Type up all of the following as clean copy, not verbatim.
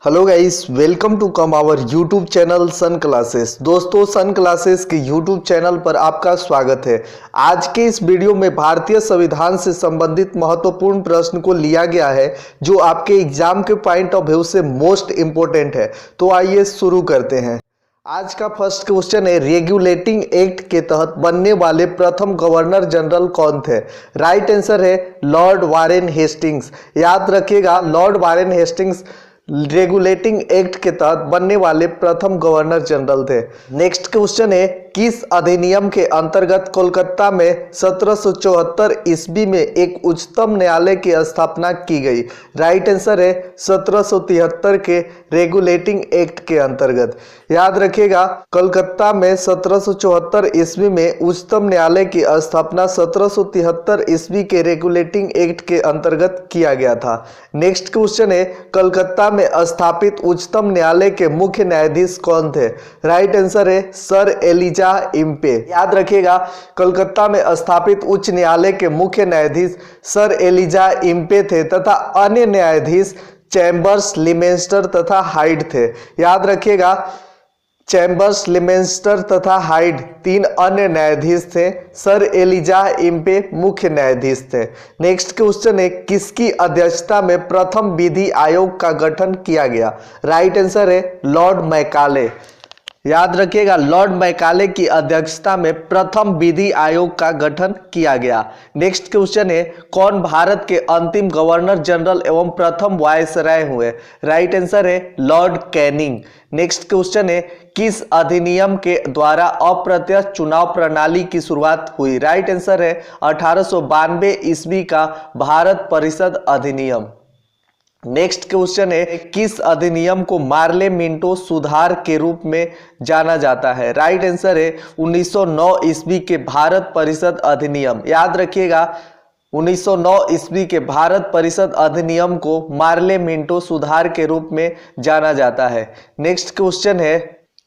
Hello guys, welcome to come our YouTube channel Sun Classes. दोस्तों, Sun Classes के YouTube channel पर आपका स्वागत है। आज के इस वीडियो में भारतीय संविधान से संबंधित महत्वपूर्ण प्रश्न को लिया गया है जो आपके एग्जाम के पॉइंट ऑफ व्यू से मोस्ट इम्पोर्टेंट है। तो आइए शुरू करते हैं। आज का फर्स्ट क्वेश्चन है, रेगुलेटिंग एक्ट के तहत बनने वाले प्रथम गवर्नर जनरल कौन थे? राइट आंसर है लॉर्ड वारेन हेस्टिंग्स। याद रखिएगा, Lord Warren Hastings regulating act के तहत बनने वाले प्रथम गवर्नर जनरल थे। नेक्स्ट क्वेश्चन है, किस अधिनियम के अंतर्गत कोलकाता में 1774 ईस्वी में एक उच्चतम न्यायालय की स्थापना की गई? राइट आंसर है 1773 के रेगुलेटिंग एक्ट के अंतर्गत। याद रखिएगा, कोलकाता में 1774 ईस्वी में उच्चतम न्यायालय की स्थापना 1773 ईस्वी के रेगुलेटिंग एक्ट के अंतर्गत किया गया था। नेक्स्ट क्वेश्चन है, कोलकाता में स्थापित उच्चतम न्यायालय के मुख्य न्यायाधीश कौन थे? राइट आंसर है सर एलिजा इम्पे। याद रखिएगा, कोलकाता में स्थापित उच्च न्यायालय के मुख्य न्यायाधीश सर एलिजा इम्पे थे तथा अन्य न्यायाधीश चैम्बर्स, लिमेंस्टर तथा हाइड थे। याद रखिएगा, चैम्बर्स, लिमेंस्टर तथा हाइड तीन अन्य न्यायाधीश थे। सर एलिजा इम्पे मुख्य न्यायाधीश थे। नेक्स्ट क्वेश्चन है, किसकी अध्यक्षता में प्रथम विधि आयोग का गठन किया गया? राइट आंसर है लॉर्ड मैकाले। याद रखिएगा, लॉर्ड मैकाले की अध्यक्षता में प्रथम विधि आयोग का गठन किया गया। नेक्स्ट क्वेश्चन है, कौन भारत के अंतिम गवर्नर जनरल एवं प्रथम वायसराय हुए? राइट आंसर है लॉर्ड कैनिंग। नेक्स्ट क्वेश्चन है, किस अधिनियम के द्वारा अप्रत्यक्ष चुनाव प्रणाली की शुरुआत हुई? राइट आंसर है 1892 ईस्वी का भारत परिषद अधिनियम। नेक्स्ट क्वेश्चन है, किस अधिनियम को मार्ले मिंटो सुधार के रूप में जाना जाता है? राइट आंसर है 1909 ईस्वी के भारत परिषद अधिनियम। याद रखिएगा, 1909 ईस्वी के भारत परिषद अधिनियम को मार्ले मिंटो सुधार के रूप में जाना जाता है। नेक्स्ट क्वेश्चन है,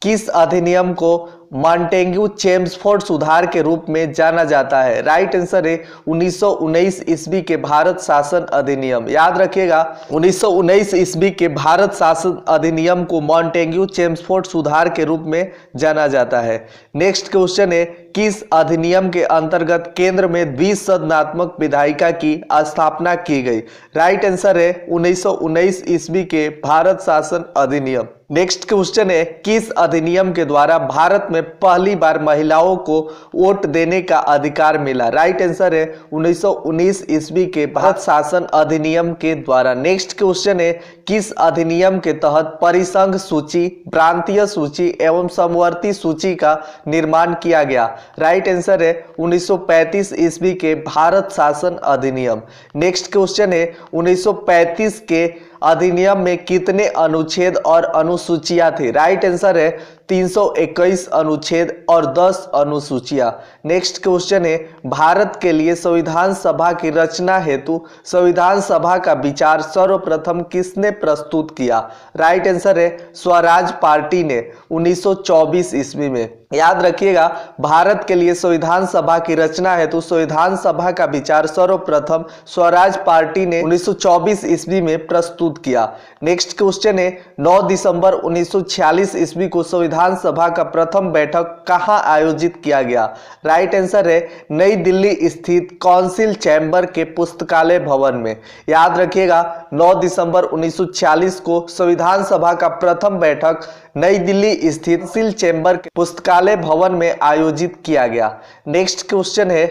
किस अधिनियम को मॉन्टेग्यू चेम्सफोर्ड सुधार के रूप में जाना जाता है? राइट आंसर है 1919 ईस्वी के भारत शासन अधिनियम। याद रखिएगा, 1919 ईस्वी के भारत शासन अधिनियम को मॉन्टेग्यू चेम्सफोर्ड सुधार के रूप में जाना जाता है। नेक्स्ट क्वेश्चन है, किस अधिनियम के अंतर्गत केंद्र में द्विसदनात्मक विधायिका की स्थापना की गई? राइट आंसर है 1919 ईस्वी के भारत शासन अधिनियम। नेक्स्ट क्वेश्चन है, किस अधिनियम के द्वारा भारत में पहली बार महिलाओं को वोट देने का अधिकार मिला? राइट आंसर है 1919 ईस्वी के भारत शासन अधिनियम के द्वारा। नेक्स्ट क्वेश्चन है, किस अधिनियम के तहत परिसंघ सूची, प्रांतीय सूची एवं समवर्ती सूची का निर्माण किया गया? राइट आंसर है 1935 ईस्वी के भारत शासन अधिनियम। नेक्स्ट क्वेश्चन है, 1935 के अधिनियम में कितने अनुच्छेद और अनुसूचियां थी? राइट आंसर है 321 अनुच्छेद और 10 अनुसूचियां। नेक्स्ट क्वेश्चन है, भारत के लिए संविधान सभा की रचना हेतु संविधान सभा का विचार सर्वप्रथम किसने प्रस्तुत किया? राइट आंसर है स्वराज पार्टी ने 1924 ईस्वी में। याद रखिएगा, भारत के लिए संविधान सभा की रचना हेतु संविधान सभा का विचार सर्वप्रथम स्वराज पार्टी ने 1924 ईस्वी में प्रस्तुत किया। नेक्स्ट क्वेश्चन है, 9 दिसंबर 1946 ईस्वी को संविधान सभा का प्रथम बैठक कहां आयोजित किया गया? राइट आंसर है नई दिल्ली स्थित काउंसिल चैम्बर के पुस्तकालय भवन में। याद रखिएगा, 9 दिसंबर 1946 को संविधान सभा का प्रथम बैठक नई दिल्ली स्थित सिल चैम्बर के पुस्तकालय भवन में आयोजित किया गया। नेक्स्ट क्वेश्चन है,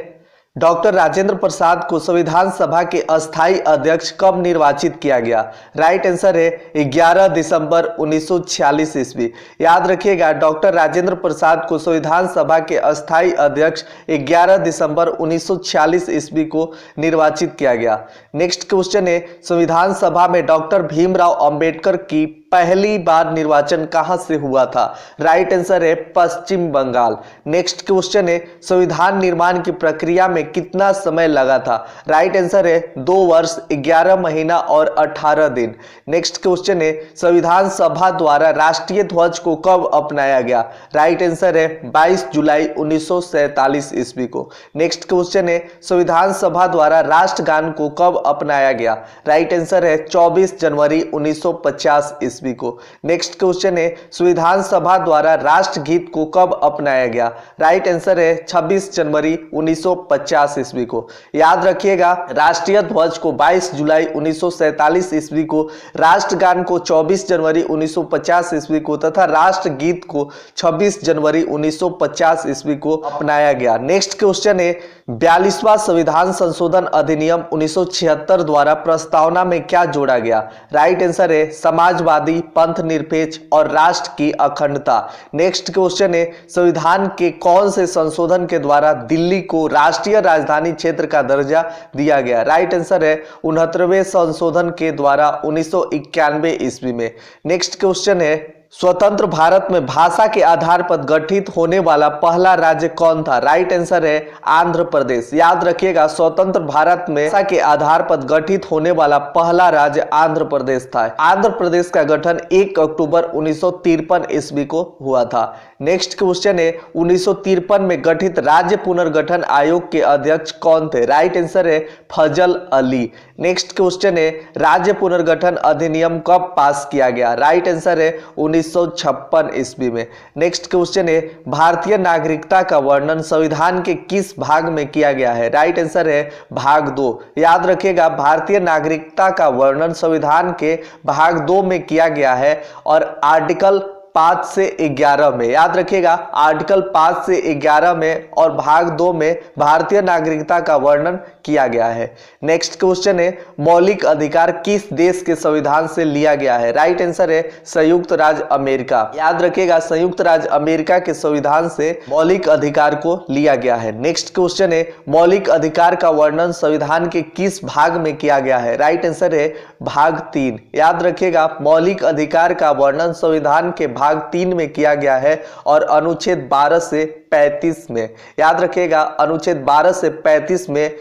डॉक्टर राजेंद्र प्रसाद को संविधान सभा के अस्थायी अध्यक्ष कब निर्वाचित किया गया? राइट आंसर है 11 दिसंबर 1946 ईस्वी। याद रखिएगा, डॉक्टर राजेंद्र प्रसाद को संविधान सभा के अस्थायी अध्यक्ष 11 दिसंबर 1946 ईस्वी को निर्वाचित किया गया। नेक्स्ट क्वेश्चन है, संविधान सभा में डॉक्टर भीमराव अंबेडकर की पहली बार निर्वाचन कहां से हुआ था? राइट आंसर है पश्चिम बंगाल। नेक्स्ट क्वेश्चन है, संविधान निर्माण की प्रक्रिया में कितना समय लगा था? राइट आंसर है 2 वर्ष 11 महीना और 18 दिन। नेक्स्ट क्वेश्चन है, संविधान सभा द्वारा राष्ट्रीय ध्वज को कब अपनाया गया? राइट आंसर है 22 जुलाई 1947 ईस्वी को। नेक्स्ट क्वेश्चन है, संविधान सभा द्वारा राष्ट्रगान को कब अपनाया गया? राइट आंसर है 24 जनवरी 1950 ईस्वी। ईस्वी को। नेक्स्ट क्वेश्चन है संविधान सभा द्वारा राष्ट्रगीत को कब अपनाया गया? राइट आंसर है 26 जनवरी 1950 ईस्वी को। याद रखिएगा राष्ट्रीय ध्वज को 22 जुलाई 1947 ईस्वी को, राष्ट्रगान को 24 जनवरी 1950 ईस्वी को तथा राष्ट्रगीत को 26 जनवरी 1950 ईस्वी को अपनाया गया। नेक्स्ट क्वेश्चन है 42वां संविधान संशोधन अधिनियम 1976 द्वारा प्रस्तावना में क्या जोड़ा गया? राइट आंसर है समाजवादी, पंथ निरपेक्ष और राष्ट्र की अखंडता। नेक्स्ट क्वेश्चन है संविधान के कौन से संशोधन के द्वारा दिल्ली को राष्ट्रीय राजधानी क्षेत्र का दर्जा दिया गया? राइट आंसर है 69वें संशोधन के द्वारा 1991 ईस्वी में। नेक्स्ट क्वेश्चन है स्वतंत्र भारत में भाषा के आधार पर गठित होने वाला पहला राज्य कौन था? राइट आंसर है आंध्र प्रदेश। याद रखिएगा स्वतंत्र भारत में भाषा के आधार पर गठित होने वाला पहला राज्य आंध्र प्रदेश था। आंध्र प्रदेश का गठन 1 अक्टूबर 1953 ईस्वी को हुआ था। नेक्स्ट क्वेश्चन है 1953 में गठित राज्य पुनर्गठन आयोग के अध्यक्ष कौन थे? राइट आंसर है फजल अली। नेक्स्ट क्वेश्चन है राज्य पुनर्गठन अधिनियम कब पास किया गया? राइट आंसर है 1956 ईस्वी में। नेक्स्ट क्वेश्चन है भारतीय नागरिकता का वर्णन संविधान के किस भाग में किया गया है? राइट आंसर है भाग 2। याद रखिएगा भारतीय नागरिकता का वर्णन संविधान के भाग 2 में किया गया है और आर्टिकल 5 से 11 में। याद रखिएगा आर्टिकल 5 से 11 में और भाग 2 में भारतीय नागरिकता का वर्णन किया गया है। नेक्स्ट क्वेश्चन है मौलिक अधिकार किस देश के संविधान से लिया गया है? राइट आंसर है संयुक्त राज्य अमेरिका। याद रखिएगा संयुक्त राज्य अमेरिका के संविधान से मौलिक अधिकार को लिया गया है। नेक्स्ट क्वेश्चन है मौलिक अधिकार का वर्णन संविधान के किस भाग में किया गया है? राइट आंसर है भाग 3। याद रखिएगा मौलिक अधिकार का वर्णन संविधान के भाग 3 में किया गया है और अनुच्छेद 12 से 35 में। याद रखिएगा अनुच्छेद 12 से 35 में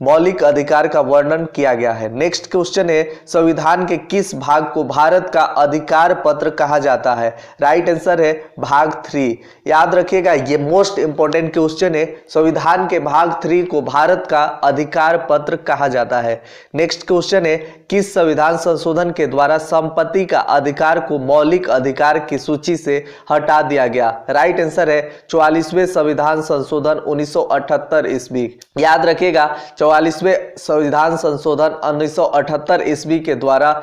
मौलिक अधिकार का वर्णन किया गया है। नेक्स्ट क्वेश्चन है संविधान के किस भाग को भारत का अधिकार पत्र कहा जाता है? राइट आंसर है भाग 3। याद रखिएगा ये मोस्ट इंपॉर्टेंट क्वेश्चन है, संविधान के भाग 3 को भारत का अधिकार पत्र कहा जाता है। नेक्स्ट क्वेश्चन है किस संविधान संशोधन के द्वारा संपत्ति का अधिकार को मौलिक अधिकार की सूची से हटा दिया गया? राइट आंसर है 44वें संविधान संशोधन 1978 ईस्वी। याद रखिएगा 44वें संविधान संशोधन 1978 ईस्वी के द्वारा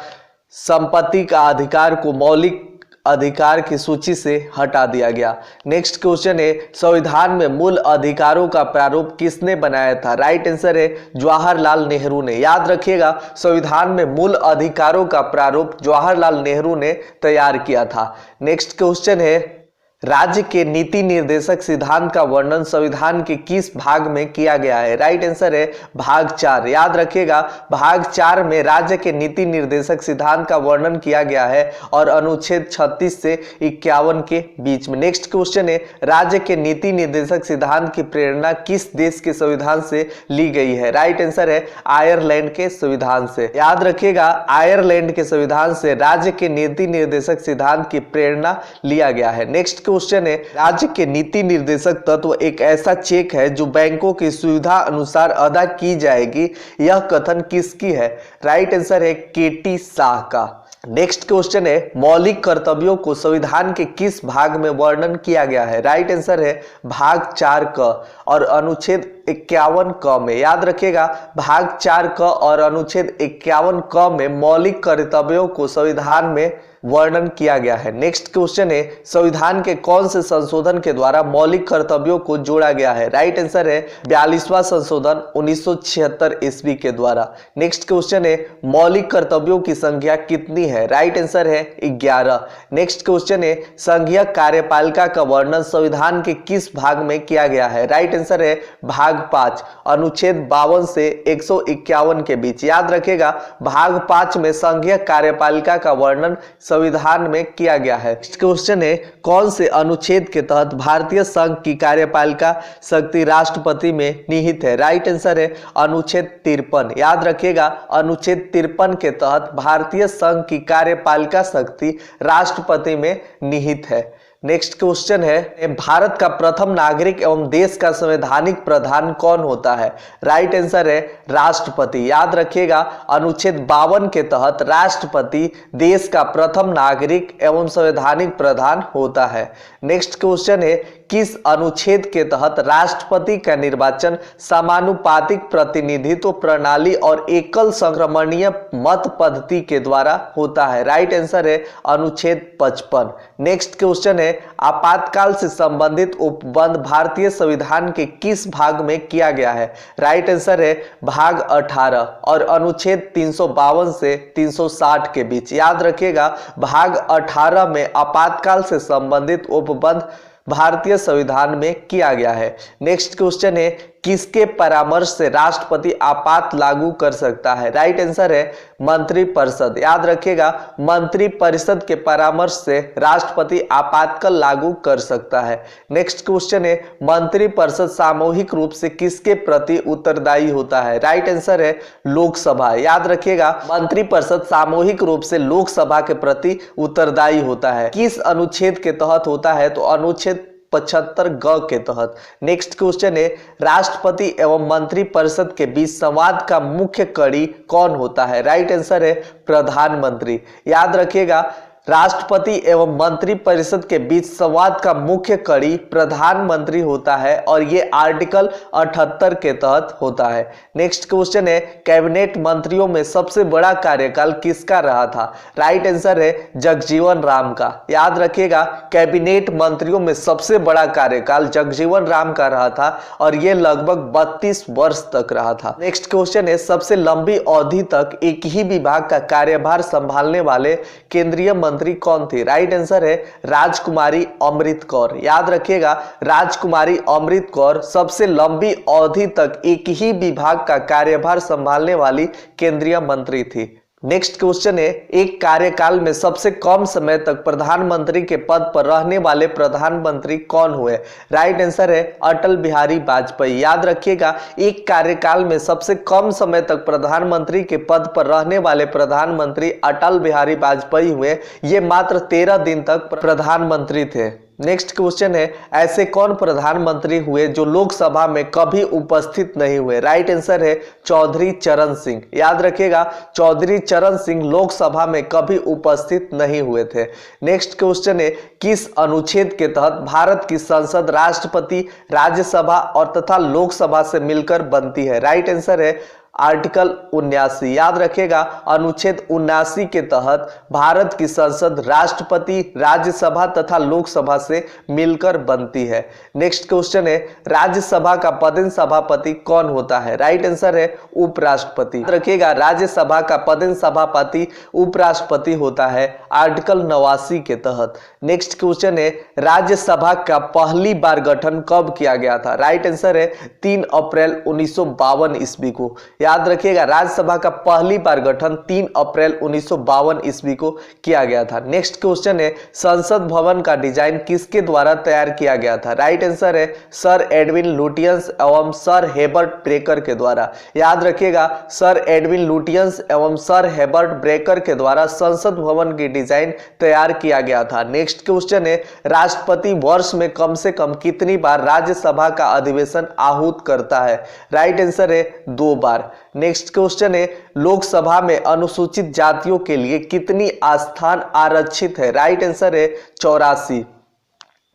संपत्ति का अधिकार को मौलिक अधिकार की सूची से हटा दिया गया। नेक्स्ट क्वेश्चन है संविधान में मूल अधिकारों का प्रारूप किसने बनाया था? राइट आंसर है जवाहरलाल नेहरू ने। याद रखिएगा संविधान में मूल अधिकारों का प्रारूप जवाहरलाल नेहरू ने तैयार किया था। नेक्स्ट क्वेश्चन है राज्य के नीति निर्देशक सिद्धांत का वर्णन संविधान के किस भाग में किया गया है? राइट आंसर है भाग 4। याद रखिएगा भाग 4 में राज्य के नीति निर्देशक सिद्धांत का वर्णन किया गया है और अनुच्छेद 36 से 51 के बीच में। नेक्स्ट क्वेश्चन है राज्य के नीति निर्देशक सिद्धांत की प्रेरणा किस देश के संविधान से ली गई है? राइट आंसर है आयरलैंड के संविधान से। याद रखिएगा आयरलैंड के संविधान से राज्य के नीति निर्देशक सिद्धांत की प्रेरणा लिया गया है। नेक्स्ट क्वेश्चन है राज्य के नीति निर्देशक तत्व एक ऐसा चेक है जो बैंकों की सुविधा अनुसार अदा की जाएगी, यह कथन किसकी है? राइट आंसर है केटी शाह का। नेक्स्ट क्वेश्चन है मौलिक कर्तव्यों को संविधान के किस भाग में वर्णन किया गया है? राइट आंसर है भाग 4 क और अनुच्छेद 51 क में। याद रखिएगा भाग 4 क और अनुच्छेद 51 क में मौलिक कर्तव्यों को संविधान में वर्णन किया गया है। नेक्स्ट क्वेश्चन है संविधान के कौन से संशोधन के द्वारा मौलिक कर्तव्यों को जोड़ा गया है? राइट आंसर है 42वां संशोधन 1976 ईस्वी के द्वारा। नेक्स्ट क्वेश्चन है मौलिक कर्तव्यों की संख्या कितनी है? राइट आंसर है 11। नेक्स्ट क्वेश्चन है संघीय कार्यपालिका का वर्णन संविधान के किस भाग में किया गया है? राइट आंसर है भाग 5 अनुच्छेद 52 से 151 के बीच। याद रखिएगा भाग 5 में संघीय कार्यपालिका का वर्णन संविधान में किया गया है। नेक्स्ट क्वेश्चन है कौन से अनुच्छेद के तहत भारतीय संघ की कार्यपालिका शक्ति राष्ट्रपति में निहित है? राइट आंसर है अनुच्छेद 53। याद रखिएगा अनुच्छेद 53 के तहत भारतीय संघ की कार्यपालिका शक्ति राष्ट्रपति में निहित है। नेक्स्ट क्वेश्चन है, भारत का प्रथम नागरिक एवं देश का संवैधानिक प्रधान कौन होता है? राइट आंसर है राष्ट्रपति। याद रखिएगा, अनुच्छेद 52 के तहत राष्ट्रपति देश का प्रथम नागरिक एवं संवैधानिक प्रधान होता है। नेक्स्ट क्वेश्चन है, किस अनुच्छेद के तहत राष्ट्रपति का निर्वाचन समानुपातिक प्रतिनिधित्व प्रणाली और एकल संक्रमणीय मत पद्धति के द्वारा होता है? राइट आंसर है अनुच्छेद 55। नेक्स्ट क्वेश्चन है, आपातकाल से संबंधित उपबंध भारतीय संविधान के किस भाग में किया गया है? राइट आंसर है भाग 18 और अनुच्छेद 352 से 360 के बीच। याद रखिएगा, भाग 18 में आपातकाल से संबंधित उपबंध भारतीय संविधान में किया गया है। नेक्स्ट क्वेश्चन है, किसके परामर्श से राष्ट्रपति आपात लागू कर सकता है? राइट आंसर है मंत्रिपरिषद। याद रखिएगा, मंत्रिपरिषद के परामर्श से राष्ट्रपति आपातकाल लागू कर सकता है। नेक्स्ट क्वेश्चन है, मंत्रिपरिषद सामूहिक रूप से किसके प्रति उत्तरदायी होता है? राइट आंसर है लोकसभा। याद रखिएगा, मंत्रिपरिषद सामूहिक रूप से लोकसभा के प्रति उत्तरदायी होता है। किस अनुच्छेद के तहत होता है? तो अनुच्छेद 75 ग के तहत। नेक्स्ट क्वेश्चन है, राष्ट्रपति एवं मंत्रिपरिषद के बीच संवाद का मुख्य कड़ी कौन होता है? राइट आंसर है प्रधानमंत्री। याद रखिएगा, राष्ट्रपति एवं मंत्रिपरिषद के बीच संवाद का मुख्य कड़ी प्रधानमंत्री होता है और ये आर्टिकल 78 के तहत होता है। नेक्स्ट क्वेश्चन है, कैबिनेट मंत्रियों में सबसे बड़ा कार्यकाल किसका रहा था? राइट आंसर है जगजीवन राम का। याद रखिएगा, कैबिनेट मंत्रियों में सबसे बड़ा कार्यकाल जगजीवन राम का रहा था और ये लगभग 32 वर्ष तक रहा था। नेक्स्ट क्वेश्चन है, सबसे लंबी अवधि तक एक ही विभाग का कार्यभार संभालने वाले केंद्रीय मंत्री कौन थी? राइट आंसर है राजकुमारी अमृत कौर। याद रखिएगा, राजकुमारी अमृत कौर सबसे लंबी अवधि तक एक ही विभाग का कार्यभार संभालने वाली केंद्रीय मंत्री थी। नेक्स्ट क्वेश्चन है, एक कार्यकाल में सबसे कम समय तक प्रधानमंत्री के पद पर रहने वाले प्रधानमंत्री कौन हुए? राइट आंसर है अटल बिहारी वाजपेयी। याद रखिएगा, एक कार्यकाल में सबसे कम समय तक प्रधानमंत्री के पद पर रहने वाले प्रधानमंत्री अटल बिहारी वाजपेयी हुए। ये मात्र 13 दिन तक प्रधानमंत्री थे। नेक्स्ट क्वेश्चन है, ऐसे कौन प्रधानमंत्री हुए जो लोकसभा में कभी उपस्थित नहीं हुए? राइट आंसर है चौधरी चरण सिंह। याद रखिएगा, चौधरी चरण सिंह लोकसभा में कभी उपस्थित नहीं हुए थे। नेक्स्ट क्वेश्चन है, किस अनुच्छेद के तहत भारत की संसद राष्ट्रपति, राज्यसभा और तथा लोकसभा से मिलकर बनती है? राइट आंसर है आर्टिकल 79। याद रखिएगा, अनुच्छेद 79 के तहत भारत की संसद राष्ट्रपति, राज्यसभा तथा लोकसभा से मिलकर बनती है। नेक्स्ट क्वेश्चन है, राज्यसभा का पदेन सभापति कौन होता है? राइट आंसर है उपराष्ट्रपति। याद रखिएगा, राज्यसभा का पदेन सभापति उपराष्ट्रपति होता है आर्टिकल 89 के तहत। नेक्स्ट क्वेश्चन है, राज्यसभा का पहली बार गठन कब किया गया था? राइट आंसर है 3 अप्रैल 1952 ईस्वी को। याद रखिएगा, राज्यसभा का पहली बार गठन 3 अप्रैल 1952 ईस्वी को किया गया था। नेक्स्ट क्वेश्चन है, संसद भवन का डिजाइन किसके द्वारा तैयार किया गया था? राइट आंसर है सर एडविन लुटियंस एवं सर हेबर्ट ब्रेकर के द्वारा। याद रखिएगा, सर एडविन लुटियंस एवं सर हेबर्ट ब्रेकर के द्वारा संसद भवन की डिजाइन तैयार किया गया था। नेक्स्ट क्वेश्चन है, राष्ट्रपति वर्ष में कम से कम कितनी बार राज्यसभा का अधिवेशन आहूत करता है? राइट आंसर है 2 बार। नेक्स्ट क्वेश्चन है, लोकसभा में अनुसूचित जातियों के लिए कितनी आस्थान आरक्षित है? राइट आंसर है 84।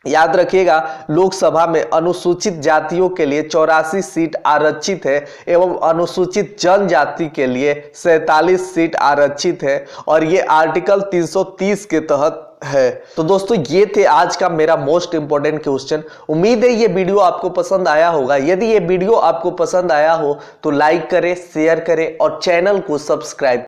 याद रखिएगा, लोकसभा में अनुसूचित जातियों के लिए 84 सीट आरक्षित है एवं अनुसूचित जनजाति के लिए 47 सीट आरक्षित है और ये आर्टिकल 330 के तहत है। तो दोस्तों, ये थे आज का मेरा मोस्ट इंपॉर्टेंट क्वेश्चन। उम्मीद है ये वीडियो आपको पसंद आया होगा। यदि ये वीडियो आपको पसंद आया हो तो लाइक करें, शेयर करें और चैनल को सब्सक्राइब